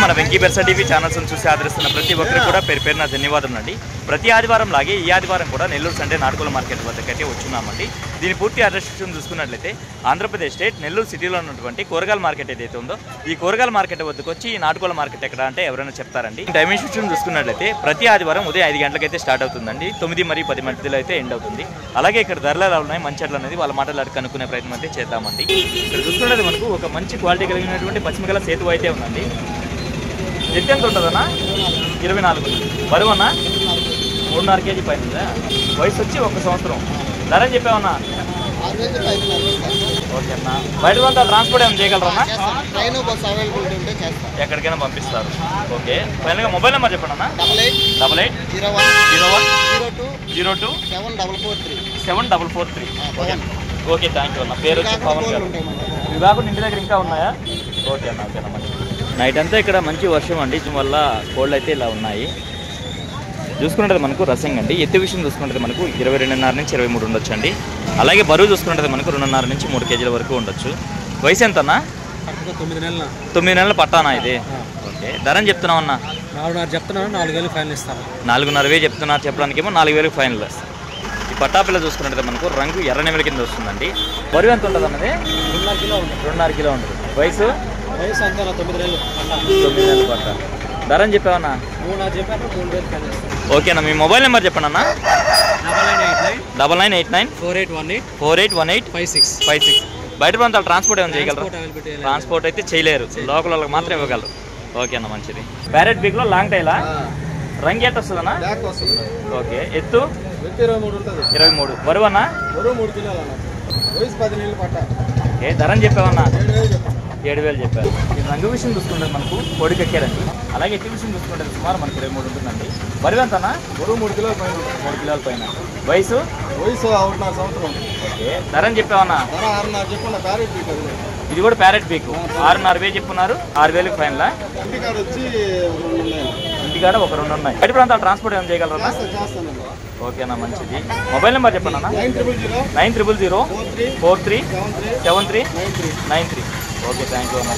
మన Venky బెర్సా TV channels చూసి ఆదరిస్తున్న ప్రతి ఒక్కరికి కూడా పేరు పేరున ధన్యవాదాలు అండి. ప్రతి ఆదివారం లాగే ఈ ఆదివారం కూడా నెల్లూరు సండే నాటుకోళ్ల మార్కెట్ వద్దకైతే వచ్చున్నామండి. దీని పూర్తి అడ్రస్ చూసుకున్నట్లయితే ఆంధ్రప్రదేశ్ స్టేట్ నెల్లూరు సిటీలో ఉన్నటువంటి కూరగాయల మార్కెట్ ఏదైతే ఉందో ఈ కూరగాయల మార్కెట్ వద్దకు వచ్చి ఈ నాటుకోళ్ల మార్కెట్ ఎక్కడ అంటే ఎవరైనా చెప్తారండి. డైమెన్షన్ చూసుకున్నట్లయితే ప్రతి ఆదివారం ఉదయం 5 గంటలకైతే స్టార్ట్ అవుతుందండి. 9 మరియు 10 మధ్యలో అయితే ఎండ్ అవుతుంది. అలాగే ఇక్కడ ధరలు ఎలా ఉన్నాయి మంచెట్లు అనేది వాళ్ళ మాటలు అడిగి కనుక్కునే ప్రయత్నం అయితే చేద్దామండి. ఇక్కడ చూసుకున్నది మనకు ఒక మంచి క్వాలిటీ కలిగినటువంటి పశ్చిమగల సేతు అయితే ఉందండి. ఎత్తు ఎంత ఉంటుందన్నా? 24. బరువు అన్నా 3.5 కేజీ పైన ఉందా? వయసు వచ్చి 1 సంవత్సరం. ధర అని చెప్పావన్నా? ఓకే అన్న. బయట అంతా ట్రాన్స్పోర్ట్ ఏమైనా చేయగలరా? ఎక్కడికైనా పంపిస్తారు. ఓకే. ఫైనల్గా మొబైల్ నెంబర్ చెప్పండి అన్న. 8801027443. ఓకే థ్యాంక్ యూ అన్న. పేరు వచ్చి పవన్ గారు. ఇవి కాకుండా ఇంటి దగ్గర ఇంకా ఉన్నాయా? ఓకే అన్న. ఓకేనా. మంచి నైట్ అంతా ఇక్కడ మంచి వర్షం అండి. వల్ల కోళ్ళు అయితే ఇలా ఉన్నాయి. చూసుకున్నది మనకు రసంగా అండి. ఎత్తు విషయం చూసుకున్నది మనకు 22.5 నుంచి 23 ఉండొచ్చు అండి. అలాగే బరువు చూసుకున్నది మనకు 2.5 నుంచి 3 కేజీల వరకు ఉండొచ్చు. వయసు ఎంతన్నా? 9 నెలల పట్టానా ఇది? ఓకే. ధర అని చెప్తున్నావు అన్న? 4.5 చెప్తున్నాను. 4,000 ఫైనల్ ఇస్తాను. 4.5 చెప్తున్నారు. చెప్పడానికేమో 4,000 ఫైనల్. ఈ పట్టాపిల్ల చూసుకున్నట్టు మనకు రంగు ఎర్రనెమల కింద వస్తుందండి. బరువు ఎంత ఉంటుంది అన్నది? 2.5 కిలో ఉంటుంది. వయసు అంతా 9 నెలలు పట్ట. ధర అని చెప్పావన్నా? 3,000 ఓకేనా. మీ మొబైల్ నెంబర్ చెప్పండి అన్న. 9989481856. బయట ప్రాంతాలు ట్రాన్స్పోర్ట్ ఏమైనా చేయగలరు? ట్రాన్స్పోర్ట్ అయితే చేయలేరు. లోకల్ వాళ్ళకి మాత్రం ఇవ్వగలరు. ఓకే అన్న. మంచిది. ప్యారెట్ బిగ్లో లాంగ్ టైలా? రంగు ఎట్ వస్తుందన్నా? ఓకే. ఎత్తు 23. బరువు అన్నా? 3 కిలోలు. వయసు 10 నెలలు పట్ట. ఓకే. ధర అని చెప్పావన్నా? 7,000 చెప్పారు. ఈ రంగు విషయం చూసుకుంటే మనకు కోడికి ఎక్కారండి. అలాగే ఎట్టి విషయం చూసుకుంటే సుమారు మనకు 23 ఉంటుందండి. బరువు ఎంతనా? 3 కిలోల పైన. 3 కిలోల పైన. వయసు 1.5 సంవత్సరం. ఓకే. ధర అని చెప్పావన్నా? 6.5 చెప్పుకున్న ప్యారెట్ పీక్. ఇది కూడా ప్యారెట్ పీక్. 6.5 చెప్పున్నారు. 6,000 ఫైనల్. ఇంటికాడ వచ్చి ఇంటికాడ ఒక 2 ఉన్నాయి. బయట ప్రాంతాలు ట్రాన్స్పోర్ట్ ఏమైనా చేయగలరా? ఓకేనా. మంచిది. మొబైల్ నెంబర్ చెప్పండి అన్న. 9000437393. ఓకే థ్యాంక్ యూ అన్న.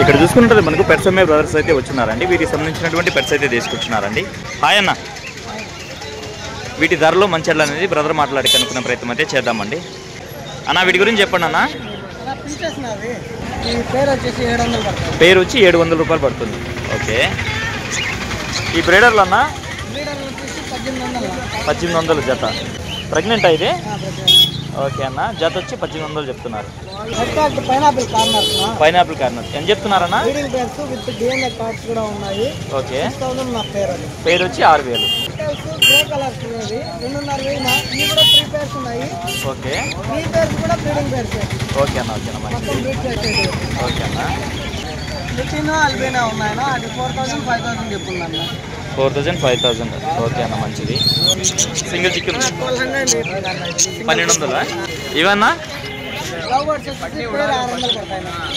ఇక్కడ చూసుకుంటే మనకు పెట్సమ్మే బ్రదర్స్ అయితే వచ్చినారండి. వీటికి సంబంధించినటువంటి పెట్స్ అయితే తీసుకొచ్చినారండి. హాయ్ అన్న. వీటి ధరలో మంచెడ్లు అనేది బ్రదర్ మాట్లాడి కనుక్కునే ప్రయత్నం అయితే చేద్దామండి. అన్న వీటి గురించి చెప్పండి అన్న. పేరు వచ్చి 700 రూపాయలు పడుతుంది. ఓకే. ఈ బ్రీడర్లు అన్న 1800 జత. ప్రెగ్నెంట్ అయితే? ఓకే అన్న. జత వచ్చి 1800 చెప్తున్నారు. పైనాపిల్ కార్నర్ ఎంత చెప్తున్నారన్నా? ఓకే. పేరు వచ్చి 6,000. ఓకే. ఓకే అన్న. ఓకేనా. మంచిది. ఓకే అన్న. 4,000 5,000. ఓకే అన్న. మంచిది. Single chicken 1200. ఇవన్నా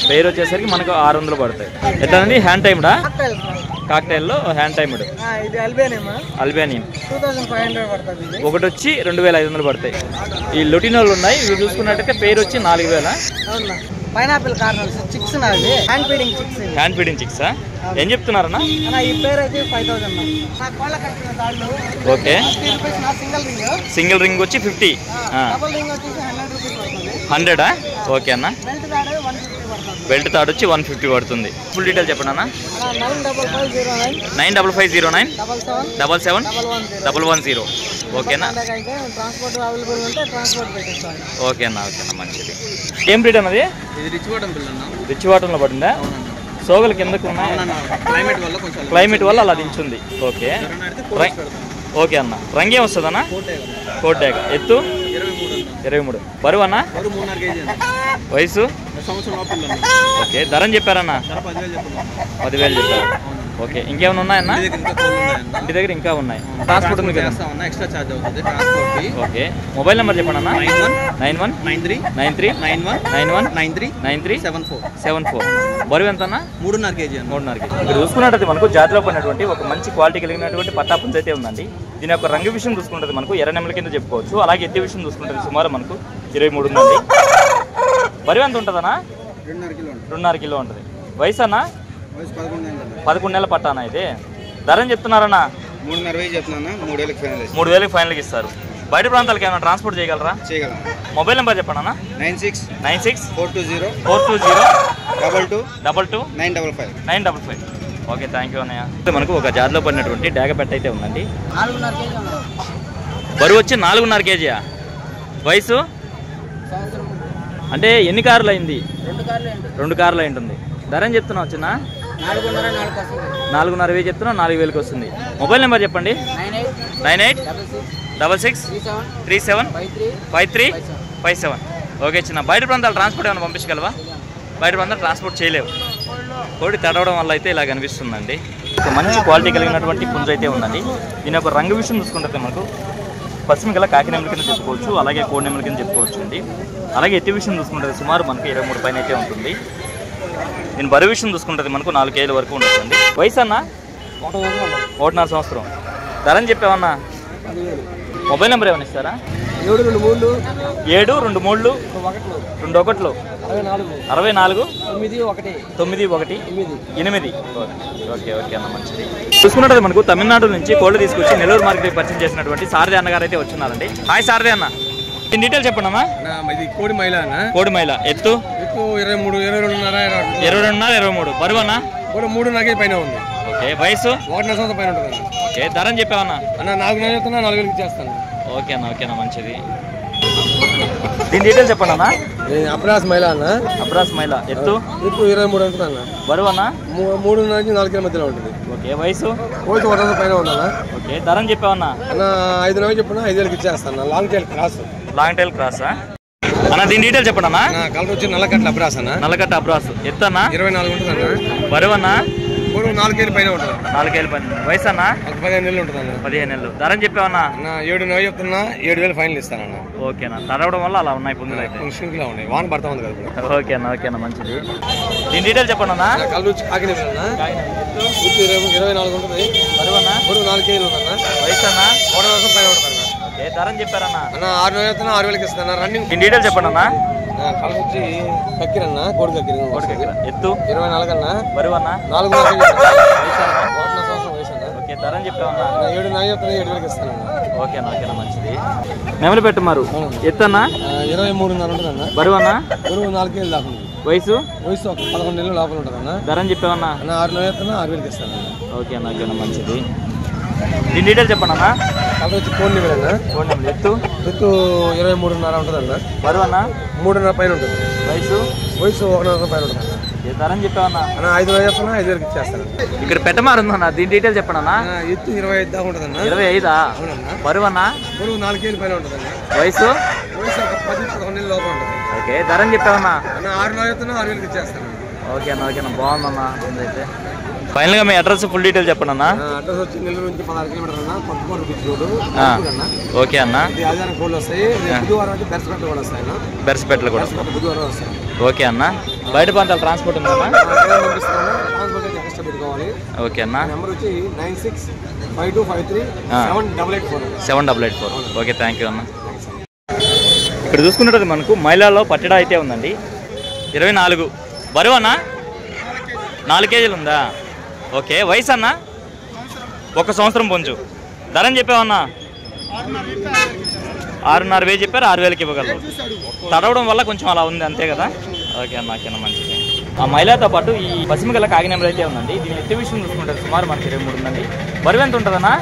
పేరు వచ్చేసరికి మనకు 600 పడతాయి. ఎట్లా అండి? హ్యాండ్ టైమ్డా? కాక్టైల్లో హ్యాండ్ టైమ్డ్. అల్బేనియం. ఒకటి వచ్చి 2,500 పడతాయి. ఈ లొటినోలు ఉన్నాయి. ఇవి చూసుకున్నట్టయితే పేరు వచ్చి 4,000. పైనాపిల్ కార్నర్స్ చిక్స్ నాది. Hand feeding chicks. Hand feeding చిక్సా? ఏం చెప్తున్నారన్నా? ఈ పేరు అయితే 5,000. ఓకే. సింగిల్ రింగ్ వచ్చి 50. డబుల్ రింగ్ వచ్చి 100. ఓకే అన్న. బెల్ట్ తాడు వచ్చి 150 పడుతుంది. ఫుల్ డీటెయిల్ చెప్పండి అన్న. 95509 77 ఓకేనా. ఓకే అన్న. ఓకేనా. మంచిది. ఏం బ్రీడ్ అన్నది? రిచ్ వాటంలో పడిందా? సోగలు కిందకు ఉన్నాయి. క్లైమేట్ వల్ల అలా దించుంది. ఓకే. ఓకే అన్న. రంగేం వస్తుంది అన్న? కోటేగ. ఎత్తు 23. బరువు అన్న? వయసు? ఓకే. ధర అని చెప్పారన్న? 10,000 చెప్పారు. ఓకే. ఇంకేమైనా ఉన్నాయన్నా? ఇంటి దగ్గర ఇంకా ఉన్నాయి. ట్రాన్స్పోర్ట్ ఉంది కదా? ఓకే. మొబైల్ నెంబర్ చెప్పండి అన్న. 9193919394. బరువు ఎంత అన్న? 3.5 కేజీ. 3.5 కేజీ. ఇక్కడ చూసుకున్నట్టు మనకు జాతిలో పడినటువంటి ఒక మంచి క్వాలిటీ కలిగినటువంటి పట్టాపుంజ అయితే ఉందండి. దీని యొక్క రంగు విషయం చూసుకుంటే మనకు ఎర్ర నెమల కింద చెప్పుకోవచ్చు. అలాగే ఎత్తి విషయం చూసుకుంటే సుమారు మనకు 23 ఉందండి. బరువు ఎంత ఉంటుందన్నా? 2.5 కిలో 2.5 కిలో ఉంటుంది. వయసు అన్నా? వయసు 11 11 నెలల పట్టానా ఇది? ధర ఏం చెప్తున్నారన్నా? 3.5 చెప్తున్నా. 3,000 ఫైనల్ 3,000 ఫైనల్కి ఇస్తారు. బయట ప్రాంతాలకు ఏమైనా ట్రాన్స్పోర్ట్ చేయగలరా? చేయగలం. మొబైల్ నెంబర్ చెప్పండి అన్న. 96 420 22 955. 955. ఓకే, థ్యాంక్ యూ అన్నయ్య. మనకు ఒక జాతిలో పడినటువంటి డాగపెట్ట అయితే ఉందండి. 4.5 కేజీ బరువు వచ్చి 4.5 కేజీయా? వయసు అంటే ఎన్ని కార్లు అయింది? 2 కార్లు అయి ఉంటుంది. ధర ఏం చెప్తున్నావు చిన్న? 4.5 చెప్తున్నా. 4,000కి వస్తుంది. మొబైల్ నెంబర్ చెప్పండి. 9866375357. ఓకే చిన్న. బయట ప్రాంతాలు ట్రాన్స్పోర్ట్ ఏమైనా పంపించగలవా? బయట ప్రాంతాలు ట్రాన్స్పోర్ట్ చేయలేవు. కోడి తడవడం వల్ల అయితే ఇలా కనిపిస్తుందండి. ఒక మంచి క్వాలిటీ కలిగినటువంటి పుంజు అయితే ఉందండి. దీని యొక్క రంగు విషయం చూసుకుంటే మనకు పశ్చిమ గల కాకి నెమలి కింద చెప్పుకోవచ్చు, అలాగే కోడి నెమలి కింద చెప్పుకోవచ్చు అండి. అలాగే ఎత్తి విషయం చూసుకుంటే సుమారు మనకు 23 పైన అయితే ఉంటుంది. దీని బరువు విషయం చూసుకుంటే మనకు 4 కేజీల వరకు ఉంటుందండి. వయసు అన్న? 1.5 సంవత్సరం. ధర అని చెప్పావన్నా? మొబైల్ నెంబర్ ఏమైనా ఇస్తారా? 723 723 21 64 91 8. ఓకే అన్న, మంచిది. చూసుకున్నట్టు మనకు తమిళనాడు నుంచి కోళ్ళు తీసుకొచ్చి నెల్లూరు మార్కెట్ పరిచయం చేసినటువంటి సారథి అన్నగారు అయితే వచ్చున్నారండి. హాయ్ సారథి అన్న, దీని డీటెయిల్స్ చెప్పండి అమ్మా. ఇది కోడి మైల అన్న. కోడి మైల. ఎత్తు 23 22.5 23. బరువు అన్న? 3.5 పైన ఉంది. ఓకే. వయసు? 1.5 సంవత్సరం పైన ఉంటుంది. ఓకే. ధర అని చెప్పావన్నా? అన్న 4,000 చెప్తున్నా. 4,000 చేస్తాను. ఓకే అన్న, మంచిది. దీని డీటెయిల్స్ చెప్పండి అన్న. అప్రాస్ మైల అన్న. అప్రాస్ మైల. ఎత్తు? 23 ఉంటుంది అన్న. బరువు అన్న? 3.5-4 కిలో మధ్యలో ఉంటుంది. ఓకే. వయసు? 1 పైన ఉందన్న. ఓకే. ధర అని చెప్పావన్నా? అన్న 5,000 చెప్పిన 5,000 ఇచ్చేస్తాను. Long tail cross. Long tail క్రాసా అన్న? దీని డీటెయిల్స్ చెప్పండి అన్న. కలర్ వచ్చి నల్లకట్ల అబ్రాస్ అన్న. నల్లకట్ట అబ్రాస్. ఎత్తు అన్న? 24 ఉంటుంది అన్న. బరువు అన్న? 4 కేజీల పైన ఉంటుంది. 4 కేజీల పైన. వయసు అన్న? 15 నెలలు ఉంటుంది అన్న. 15 నెలలు. ధర అని చెప్పావన్నా? 7,000 చెప్తున్నా. 7,000 ఫైనల్ ఇస్తానన్న. ఓకేనా. తడవడం వల్ల అలా ఉన్నాయి పుంజులు అయితే. షింక్లా ఉన్నాయి. వాన పడతా ఉంది కదా. ఓకేనా, మంచిది. దీని డీటెయిల్స్ చెప్పండి అన్న. కలర్ వచ్చి కాకినాడ అన్న. 24 ఉంటుంది. బరువు అన్న? 4 కేజీలు ఉందన్న. వయసు అన్న? 1 సంవత్సరం పైన ఉంటుంది అన్న. ఓకే. ధర అని చెప్పారన్న? అన్న 6,000 చెప్తున్నా. 6,000 ఇస్తాను. రన్నింగ్. దీని డీటెయిల్స్ చెప్పండి అన్న. కలర్ వచ్చి కక్కిరన్న. కోడి కక్కిరి. ఎత్తు? 24 అన్న. బరువు అన్న? 4 వయసు అన్న? 1 సంవత్సరం వయసు అన్న. ఓకే. ధర అని చెప్పావన్నా? 7,000 చెప్తున్నా. 7,000 ఇస్తాను. ఓకేనా, మంచిది. నెమలి పెట్టమారు. ఎత్తు అన్న? 23.5 ఉంటుంది అన్న. బరువు అన్న? బరువు 4 కేజీలు దాకా ఉంది. వయసు? వయసు 11 నెలలు లోపల ఉంటుంది అన్న. ధర అని చెప్పావన్నా? అన్న 6,000 చెప్తున్నా. 6,000 ఇస్తాను. ఓకేనా, మంచిది. దీని డీటెయిల్స్ చెప్పండి అన్న. కలర్ వచ్చి కోడి నెమలి అన్న. కోడి నెమలి. ఎత్తు? 23.5 ఉంటుంది అన్న. బరువు అన్న? 3.5 పైన ఉంటుంది. వయసు? 1.5 పైన ఉంటుంది అన్న. ధర అని చెప్పావన్నా? అన్న 5,000 చెప్తున్నా. 5,000 ఇచ్చేస్తాను. ఇక్కడ పెట్టమారు ఉందన్న. దీని డీటెయిల్స్ చెప్పండి అన్న. ఎత్తు 25 దాకా ఉంటుంది అన్న. 25. అవునన్నా. బరువు అన్న? బరువు 4 కేజీల పైన ఉంటుంది అన్న. వయసు? వయసు 10-11 నెలల లోపల ఉంటుంది. ఓకే. ధర అని చెప్పావన్నా? అన్న 6,000 చెప్తున్నా. 6,000 ఇచ్చేస్తాను. ఓకేనా, బాగుందన్నా. అయితే ఫైనల్గా మీ అడ్రస్ ఫుల్ డీటెయిల్ చెప్పండి అన్న. అడ్రస్ వచ్చి నెల్లూరు నుంచి 16 కిలోమీటర్లు అన్న. Kothakota beach road. ఓకే అన్న. ఇది ఆదివారం కోళ్ళు వస్తాయి. బుధవారం అయితే బెర్సపెట్టలు కూడా వస్తాయి అన్న. బెర్సపెట్టలు కూడా బుధవారం వస్తాయి. ఓకే అన్న. బయట ప్రాంతాల ట్రాన్స్పోర్ట్ ఉందన్నా? ట్రాన్స్పోర్ట్ ఎక్స్ట్రా పెట్టుకోవాలి. ఓకే అన్న. నెంబర్ వచ్చి 9652537884. 7884. ఓకే, థ్యాంక్ యూ అన్న. ఇక్కడ చూసుకున్నట్టు మనకు మైలాలో పట్టడా అయితే ఉందండి. 24. బరువు అన్న? 4 కేజీలు ఉందా? ఓకే. వయసు అన్న? 1 సంవత్సరం పుంజు. ధర అని చెప్పావన్నా? 6,500 చెప్పారు. 6,000కి ఇవ్వగలరు. తడవడం వల్ల కొంచెం అలా ఉంది అంతే కదా. ఓకే అన్న, మంచిది. ఆ మైలాతో పాటు ఈ పశ్చిమ గల కాకినెమలి అయితే ఉందండి. దీని ఎత్తి విషయం చూసుకుంటారు సుమారు మనకి 23 ఉందండి. బరువు ఎంత ఉంటుందన్నా?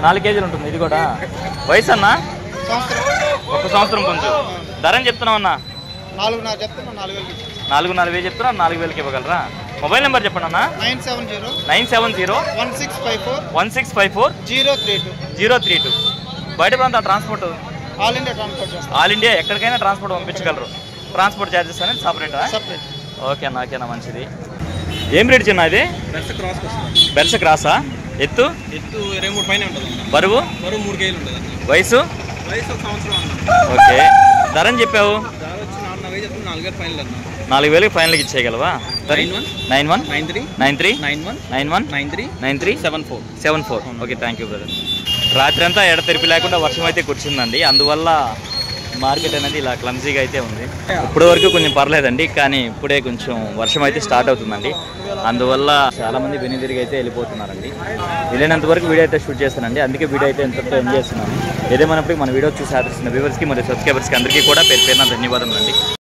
4 కేజీలు ఉంటుంది. ఇది కూడా. వయసు అన్న? 1 సంవత్సరం పుంజు. ధర అని చెప్తున్నామన్నా? 4,500 చెప్తున్నా. 4,000 4,500 చెప్తున్నా. 4,000కి ఇవ్వగలరా? మొబైల్ నెంబర్ చెప్పండి అన్న. 970 1654 032. బయట ప్రాంతాల ట్రాన్స్పోర్ట్? ఆల్ ఇండియా ట్రాన్స్పోర్ట్ చేస్తాం. ఆల్ ఇండియా ఎక్కడికైనా ట్రాన్స్పోర్ట్ పంపించగలరు. ట్రాన్స్పోర్ట్ ఛార్జెస్ అనేది సపరేటా? సపరేట్. ఓకేనా, మంచిది. ఏం రేట్ చిన్న ఇది? బెర్స క్రాసా? ఎత్తు? 23 పైన ఉంటుంది. బరువు? 3 కేజీలు ఉంటుంది. వయసు? 1 సంవత్సరం అన్న. ఓకే. ధర అని చెప్పావు? 4,000 చెప్తున్నా. 4,000 ఫైనల్ అన్న. 4,000కి ఫైనల్కి ఇచ్చేయగలవా? 91 93 93 74. Okay, thank you brother. రాత్రి అంతా ఎడతెరిపి లేకుండా వర్షం అయితే కురిసిందండి. అందువల్ల మార్కెట్ అనేది ఇలా క్లమ్జీగా అయితే ఉంది. ఇప్పటి వరకు కొంచెం పర్లేదండి, కానీ ఇప్పుడే కొంచెం వర్షం అయితే స్టార్ట్ అవుతుందండి. అందువల్ల చాలామంది వెనుదిరిగి అయితే వెళ్ళిపోతున్నారండి. వెళ్ళినంత వరకు వీడియో అయితే షూట్ చేస్తానండి, అందుకే వీడియో అయితే ఎంతో ఎంజాయ్ చేస్తున్నాను. ఏదేమైనప్పటికీ మన వీడియో చూసి ఆదరిస్తున్న వ్యూవర్స్కి మరియు సబ్స్క్రైబర్స్కి అందరికీ కూడా పేరు పేరున ధన్యవాదములు అండి.